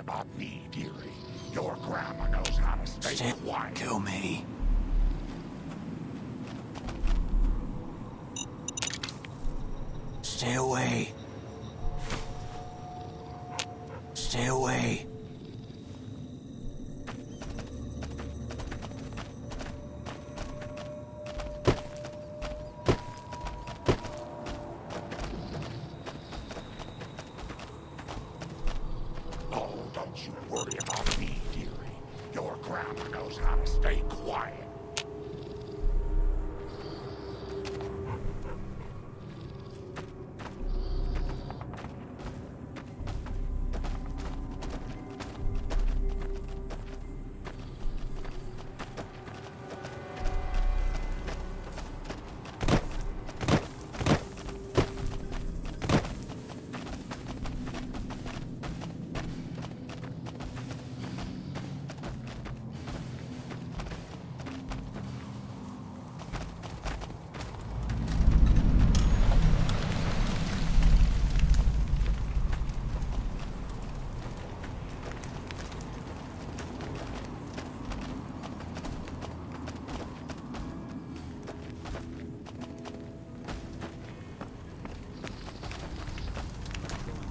about me, dearie. Your grandma knows how to stay quiet. Kill me. Stay away. Stay away. Oh, don't you worry about me, dearie. Your grandma knows how to stay quiet.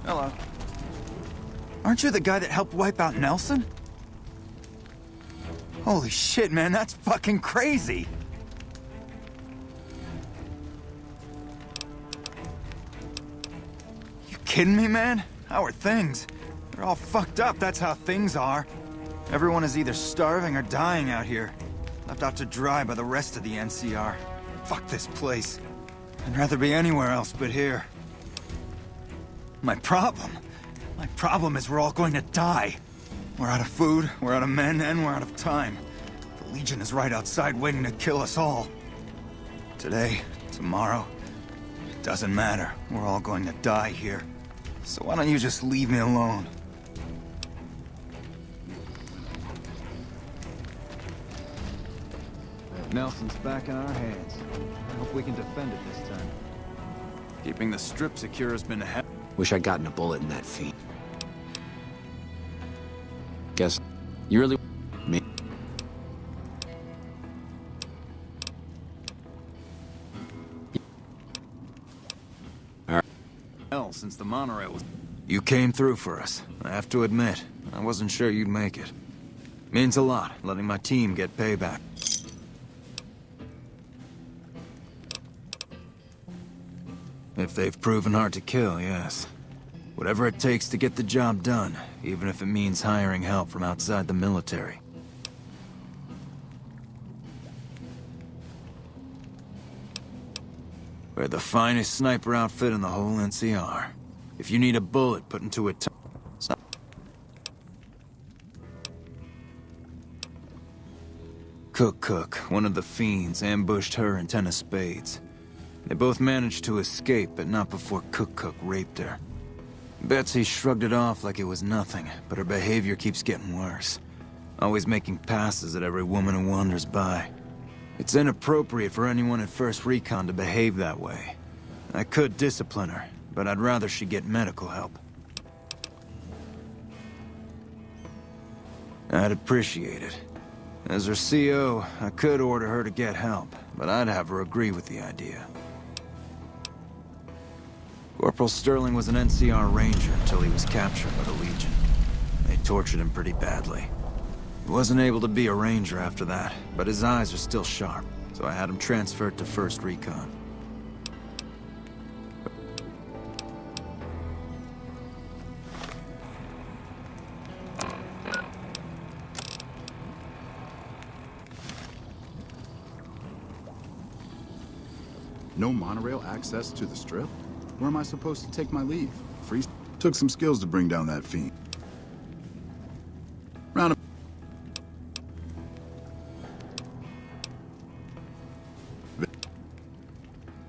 Hello. Aren't you the guy that helped wipe out Nelson? Holy shit, man, that's fucking crazy! You kidding me, man? How are things? They're all fucked up, that's how things are. Everyone is either starving or dying out here. Left out to dry by the rest of the NCR. Fuck this place. I'd rather be anywhere else but here. My problem is we're all going to die. We're out of food, we're out of men, and we're out of time. The Legion is right outside waiting to kill us all. Today, tomorrow, it doesn't matter. We're all going to die here. So why don't you just leave me alone? Nelson's back in our hands. I hope we can defend it this time. Keeping the strip secure has been a heck. Wish I'd gotten a bullet in that fiend. Guess you really me. Hell, since the monorail was... You came through for us. I have to admit, I wasn't sure you'd make it. Means a lot, letting my team get payback. If they've proven hard to kill, yes. Whatever it takes to get the job done, even if it means hiring help from outside the military. We're the finest sniper outfit in the whole NCR. If you need a bullet put into a Cook, one of the fiends, ambushed her and 10 of spades. They both managed to escape, but not before Cook raped her. Betsy shrugged it off like it was nothing, but her behavior keeps getting worse. Always making passes at every woman who wanders by. It's inappropriate for anyone at First Recon to behave that way. I could discipline her, but I'd rather she get medical help. I'd appreciate it. As her CO, I could order her to get help, but I'd have her agree with the idea. Corporal Sterling was an NCR ranger until he was captured by the Legion. They tortured him pretty badly. He wasn't able to be a ranger after that, but his eyes are still sharp, so I had him transferred to First Recon. No monorail access to the strip? Where am I supposed to take my leave? Freeze. Took some skills to bring down that fiend. Round of...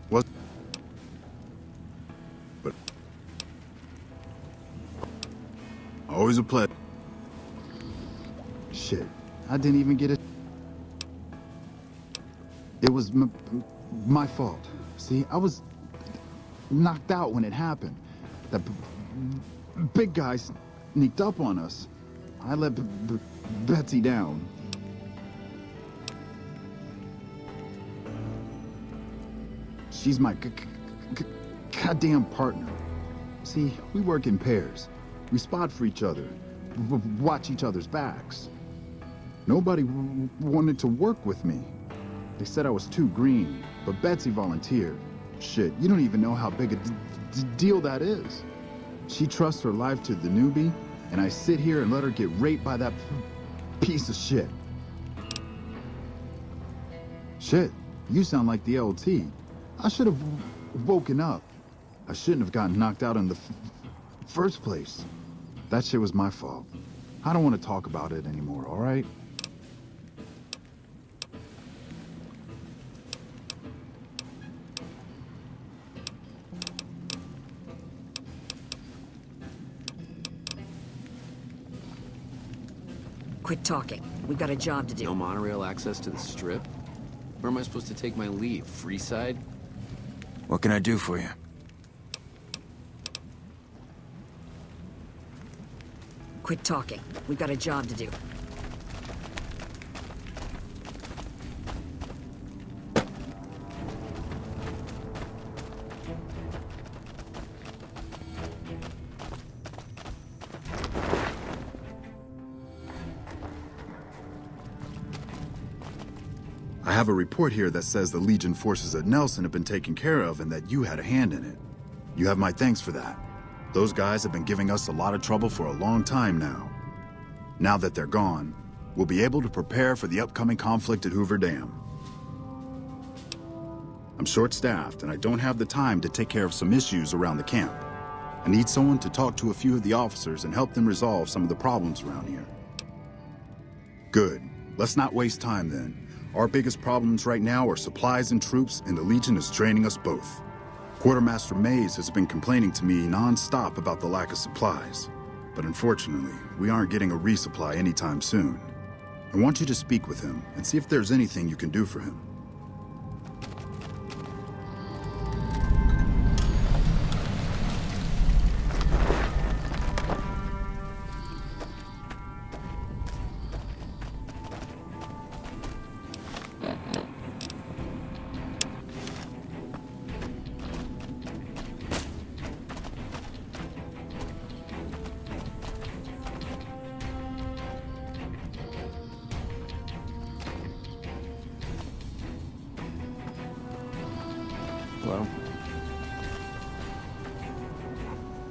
Was... But... Always a pleasure. Shit. I didn't even get it. It was my fault. See, I was knocked out when it happened. That big guy sneaked up on us. I let Betsy down. She's my goddamn partner. See, we work in pairs. We spot for each other, watch each other's backs. Nobody wanted to work with me. They said I was too green, but Betsy volunteered. Shit, you don't even know how big a deal that is. She trusts her life to the newbie, and I sit here and let her get raped by that piece of shit. Shit, you sound like the LT. I should have woken up. I shouldn't have gotten knocked out in the first place. That shit was my fault. I don't want to talk about it anymore, all right? Quit talking. We've got a job to do. No monorail access to the Strip? Where am I supposed to take my leave? Freeside? What can I do for you? Quit talking. We've got a job to do. I have a report here that says the Legion forces at Nelson have been taken care of and that you had a hand in it. You have my thanks for that. Those guys have been giving us a lot of trouble for a long time now. Now that they're gone, we'll be able to prepare for the upcoming conflict at Hoover Dam. I'm short-staffed and I don't have the time to take care of some issues around the camp. I need someone to talk to a few of the officers and help them resolve some of the problems around here. Good. Let's not waste time then. Our biggest problems right now are supplies and troops, and the Legion is draining us both. Quartermaster Mays has been complaining to me non-stop about the lack of supplies. But unfortunately, we aren't getting a resupply anytime soon. I want you to speak with him and see if there's anything you can do for him. Hello?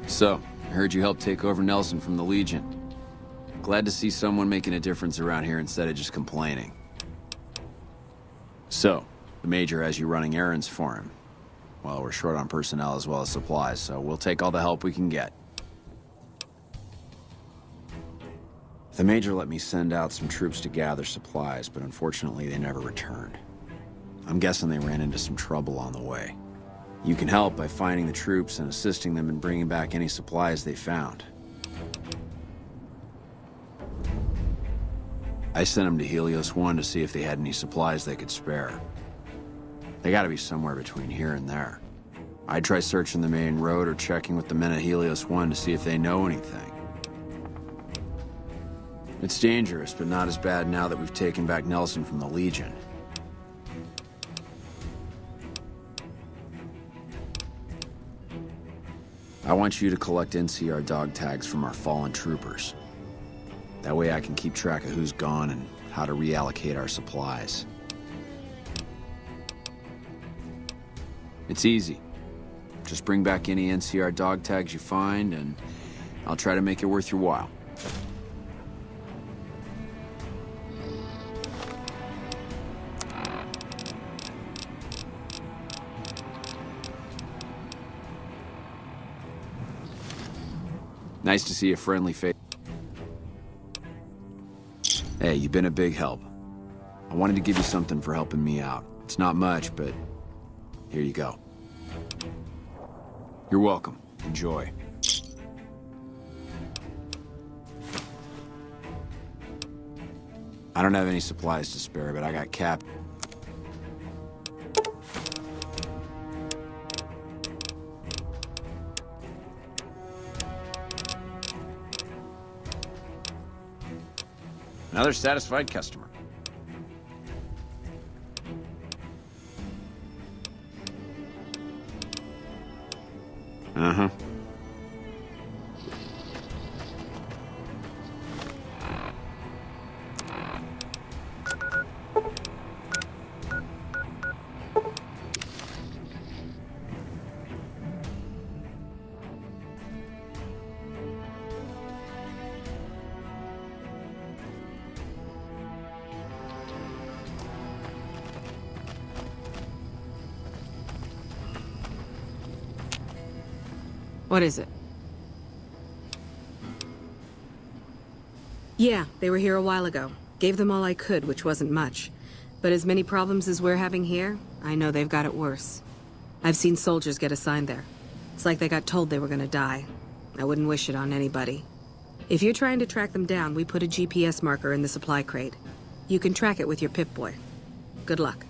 So, I heard you helped take over Nelson from the Legion. Glad to see someone making a difference around here instead of just complaining. So, the Major has you running errands for him. Well, we're short on personnel as well as supplies, so we'll take all the help we can get. The Major let me send out some troops to gather supplies, but unfortunately they never returned. I'm guessing they ran into some trouble on the way. You can help by finding the troops and assisting them in bringing back any supplies they found. I sent them to Helios 1 to see if they had any supplies they could spare. They gotta be somewhere between here and there. I'd try searching the main road or checking with the men at Helios 1 to see if they know anything. It's dangerous, but not as bad now that we've taken back Nelson from the Legion. I want you to collect NCR dog tags from our fallen troopers. That way I can keep track of who's gone and how to reallocate our supplies. It's easy. Just bring back any NCR dog tags you find, and I'll try to make it worth your while. Nice to see a friendly face. Hey, you've been a big help. I wanted to give you something for helping me out. It's not much, but here you go. You're welcome. Enjoy. I don't have any supplies to spare, but I got Cap. Another satisfied customer. Uh-huh. What is it? Yeah, they were here a while ago. Gave them all I could, which wasn't much. But as many problems as we're having here, I know they've got it worse. I've seen soldiers get assigned there. It's like they got told they were gonna die. I wouldn't wish it on anybody. If you're trying to track them down, we put a GPS marker in the supply crate. You can track it with your Pip-Boy. Good luck.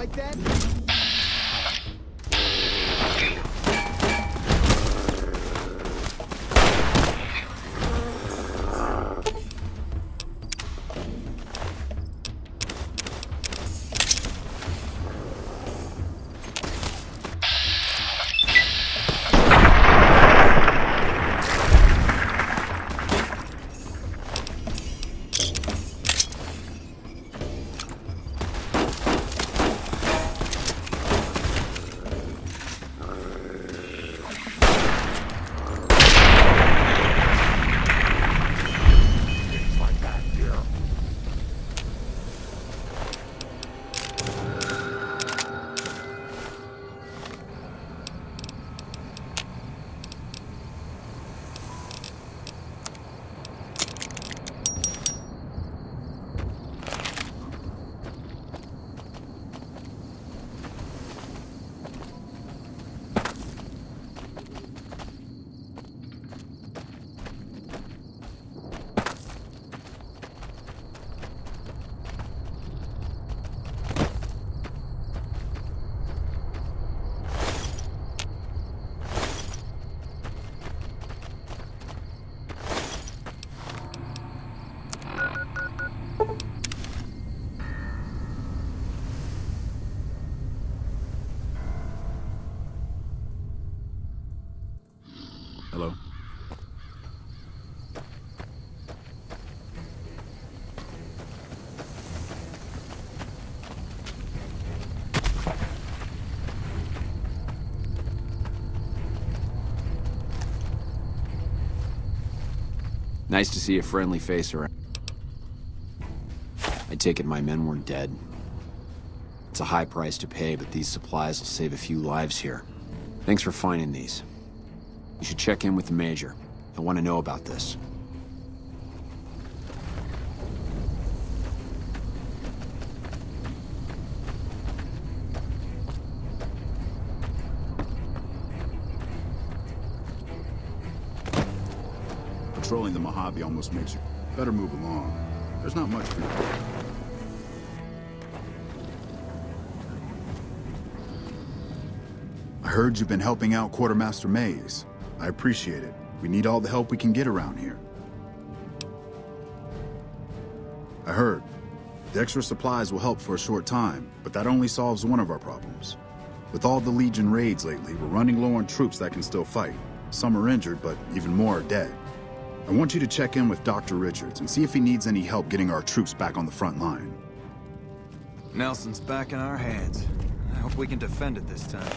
like that? Things like that here. Hello? Nice to see a friendly face around. I take it my men weren't dead. It's a high price to pay, but these supplies will save a few lives here. Thanks for finding these. You should check in with the Major. He'll want to know about this. Patrolling the Mojave almost makes you better move along. There's not much for you. I heard you've been helping out Quartermaster Mays. I appreciate it. We need all the help we can get around here. I heard. The extra supplies will help for a short time, but that only solves one of our problems. With all the Legion raids lately, we're running low on troops that can still fight. Some are injured, but even more are dead. I want you to check in with Dr. Richards and see if he needs any help getting our troops back on the front line. Nelson's back in our hands. I hope we can defend it this time.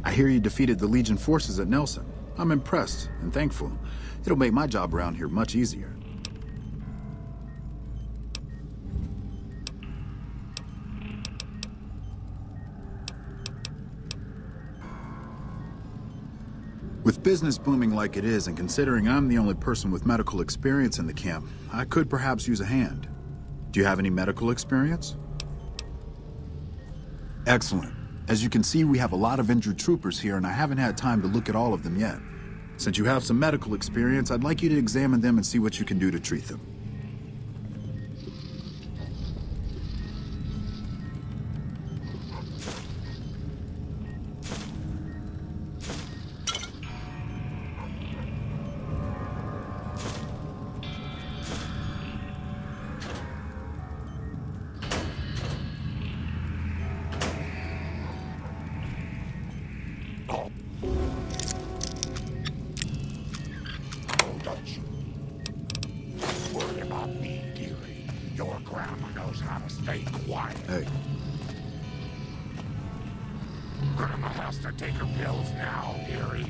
I hear you defeated the Legion forces at Nelson. I'm impressed and thankful. It'll make my job around here much easier. With business booming like it is, and considering I'm the only person with medical experience in the camp, I could perhaps use a hand. Do you have any medical experience? Excellent. As you can see, we have a lot of injured troopers here, and I haven't had time to look at all of them yet. Since you have some medical experience, I'd like you to examine them and see what you can do to treat them. Don't you worry about me, dearie. Your grandma knows how to stay quiet. Hey, Grandma has to take her pills now, dearie.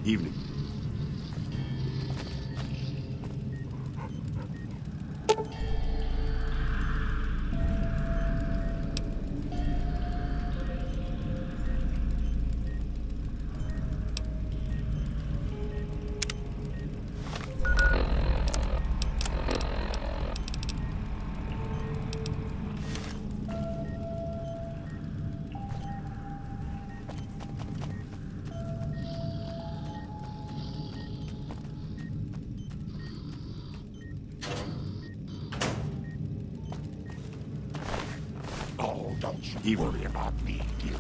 evening. Evil. Worry about me, dearie.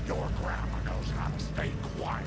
Your grandma knows how to stay quiet.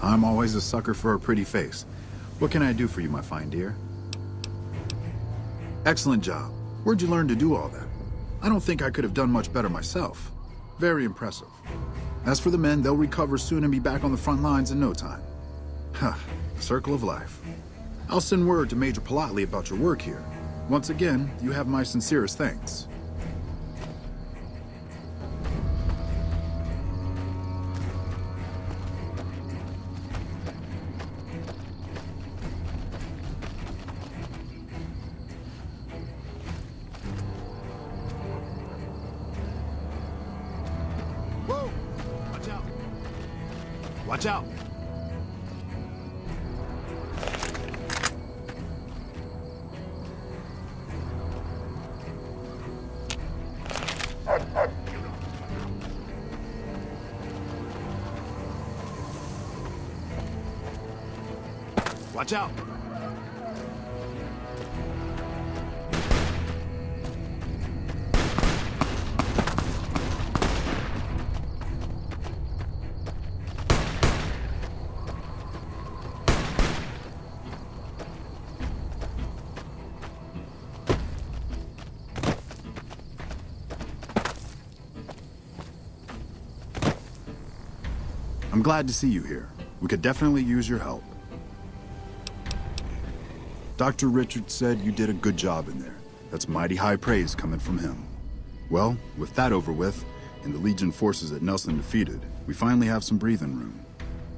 I'm always a sucker for a pretty face. What can I do for you, my fine dear? Excellent job. Where'd you learn to do all that? I don't think I could have done much better myself. Very impressive. As for the men, they'll recover soon and be back on the front lines in no time. Huh, circle of life. I'll send word to Major politely about your work here. Once again, you have my sincerest thanks. Whoa! Watch out! Watch out! Watch out! I'm glad to see you here. We could definitely use your help. Dr. Richards said you did a good job in there. That's mighty high praise coming from him. Well, with that over with, and the Legion forces at Nelson defeated, we finally have some breathing room.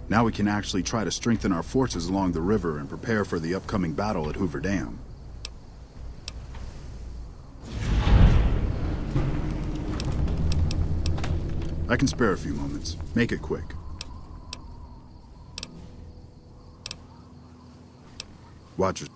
Now we can actually try to strengthen our forces along the river and prepare for the upcoming battle at Hoover Dam. I can spare a few moments. Make it quick. Watch it.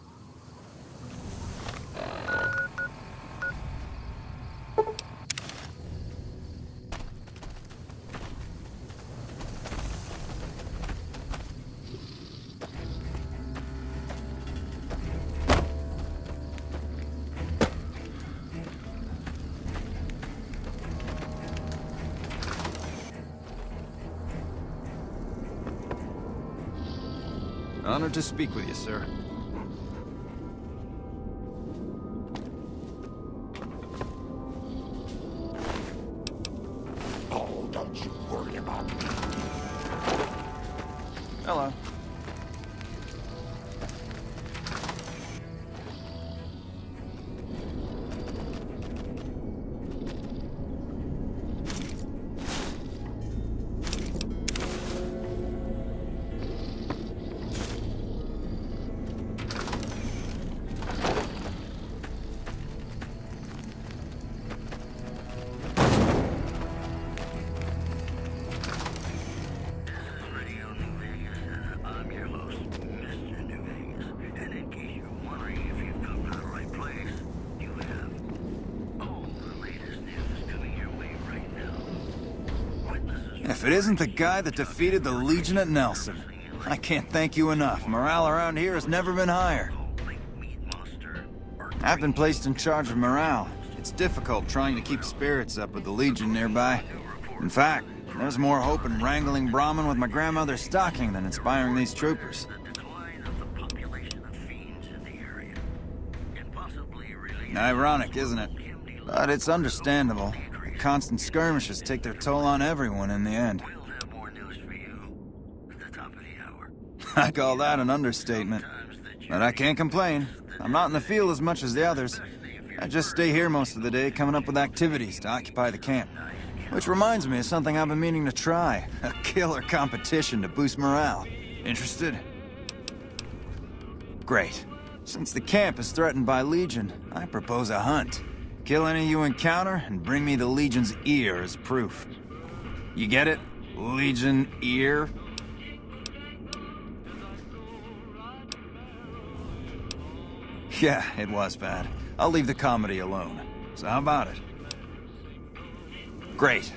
Honored to speak with you, sir. Oh, don't you worry about me. Hello. If it isn't the guy that defeated the Legion at Nelson, I can't thank you enough. Morale around here has never been higher. I've been placed in charge of morale. It's difficult trying to keep spirits up with the Legion nearby. In fact, there's more hope in wrangling Brahmin with my grandmother's stocking than inspiring these troopers. Ironic, isn't it? But it's understandable. The constant skirmishes take their toll on everyone in the end. I call that an understatement. But I can't complain. I'm not in the field as much as the others. I just stay here most of the day, coming up with activities to occupy the camp. Which reminds me of something I've been meaning to try. A killer competition to boost morale. Interested? Great. Since the camp is threatened by Legion, I propose a hunt. Kill any you encounter, and bring me the Legion's ear as proof. You get it? Legion ear? Yeah, it was bad. I'll leave the comedy alone. So how about it? Great.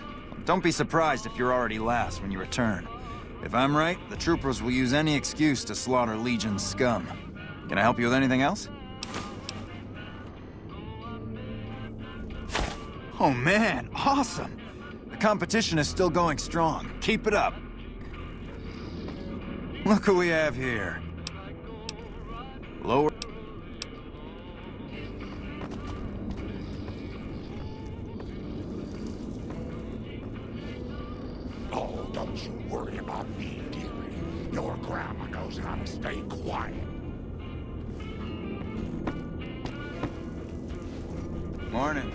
Don't be surprised if you're already last when you return. If I'm right, the troopers will use any excuse to slaughter Legion's scum. Can I help you with anything else? Oh man, awesome! The competition is still going strong. Keep it up. Look who we have here. Lower... Oh, don't you worry about me, dearie. Your grandma knows how to stay quiet. Morning.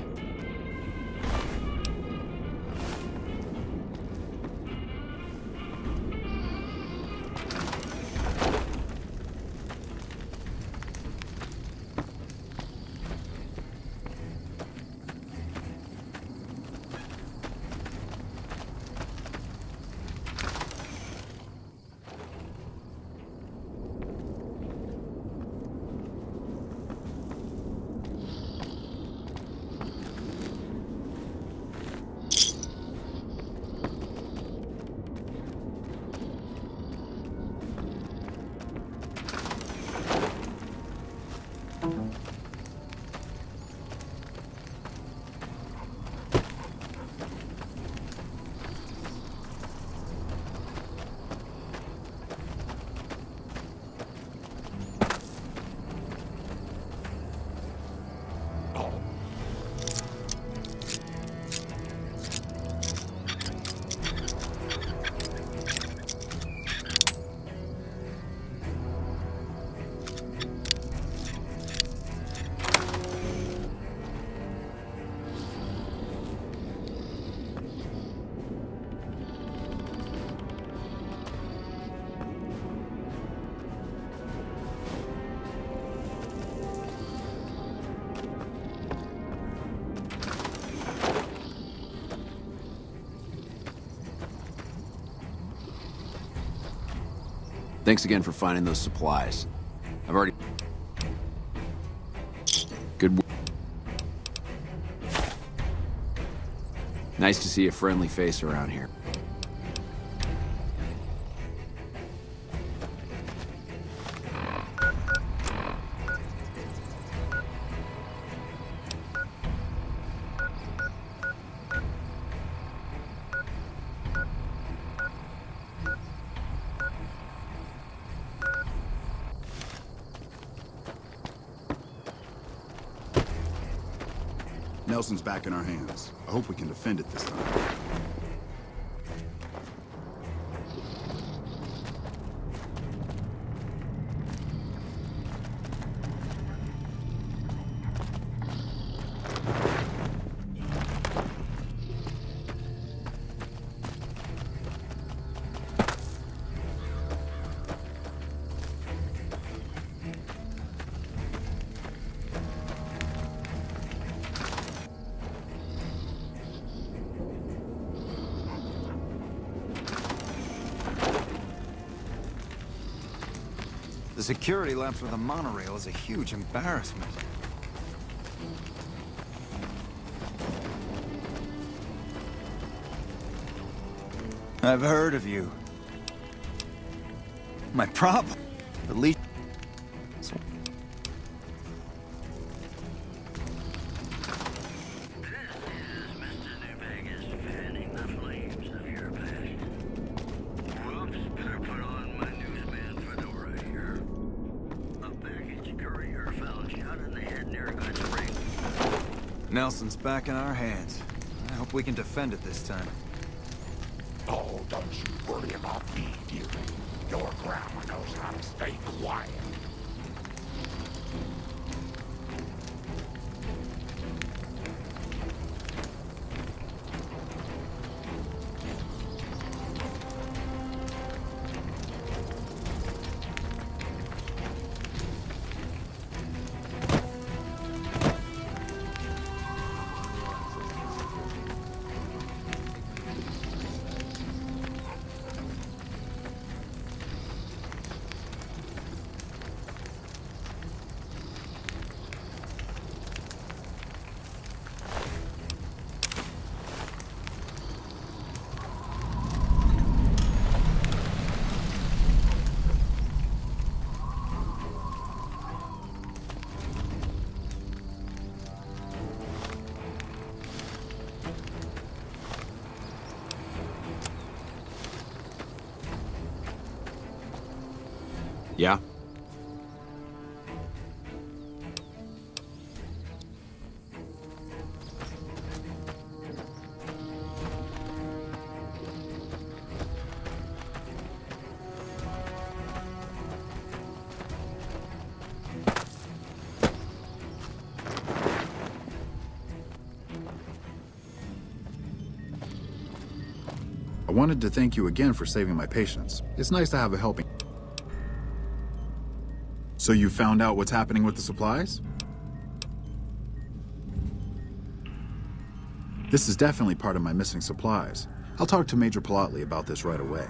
Thanks again for finding those supplies. I've already... Good work. Nice to see a friendly face around here. Nelson's back in our hands. I hope we can defend it this time. The security lab for the monorail is a huge embarrassment. I've heard of you. My problem? The least... Nelson's back in our hands. I hope we can defend it this time. Oh, don't you worry about me, dearie. Your grandma knows how to stay quiet. Yeah? I wanted to thank you again for saving my patients. It's nice to have a helping. So you found out what's happening with the supplies? This is definitely part of my missing supplies. I'll talk to Major Plotley about this right away.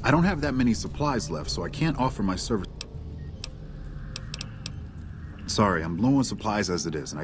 I don't have that many supplies left, so I can't offer my service. Sorry, I'm low on supplies as it is, and